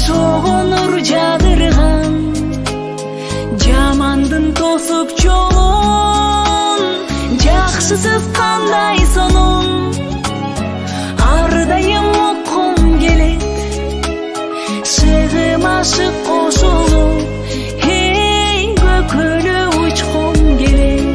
тоғонур жадырган жамандын тосуп жолун жакшысыз кандай сонун ар дайым оккум келет шыгым ашык кошулуп көкөлө учкум келет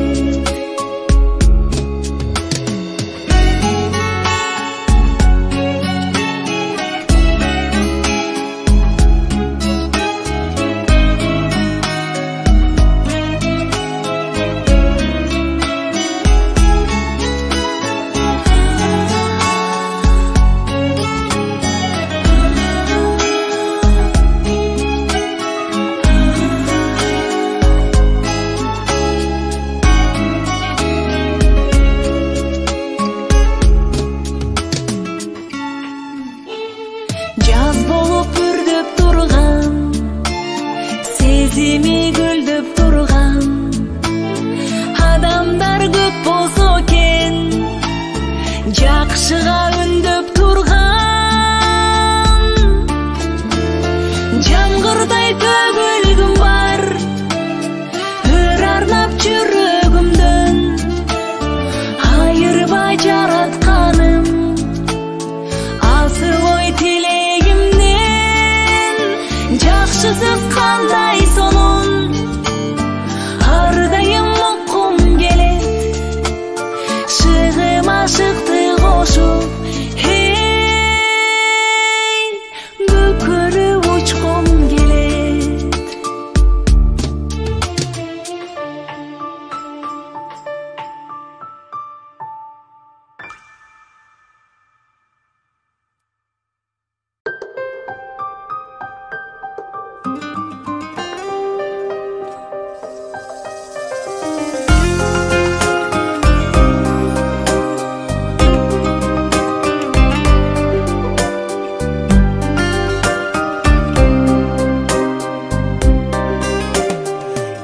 жаз болуп үрдөп турган сезими гүлдөп турган адамдар көп болсо экен жакшыга үндөп турган жамгырдай төгүлгүм бар өр арнап жүрөгүмдөн айырбай жаратканым асыл ой тилегимден жакшысыз кандай сонун ар дайым оккум келет шыгым ашыкты кошуп көкөлө учкум келет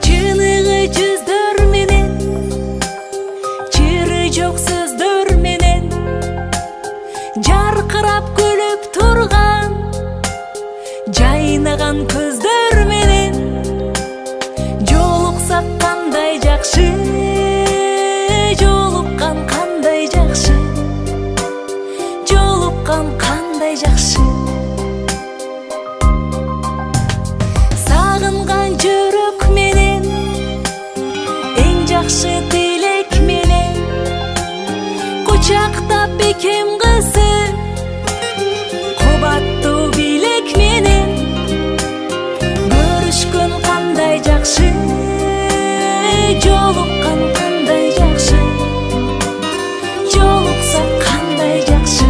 чыныгы жүздөр менен чыры жок сөздөр менен жаркырап күлүп турган жайнаган көздөр менен жолуксак кандай жакшы жолуккан кандай жакшы жолуккан кандай жакшы сагынган жүрөк менен эң жакшы тилек менен кучактап бекем кызы кубаттуу билек менен көрүшкөн кандай жакшы жолуккан кандай жакшы жолуксак кандай жакшы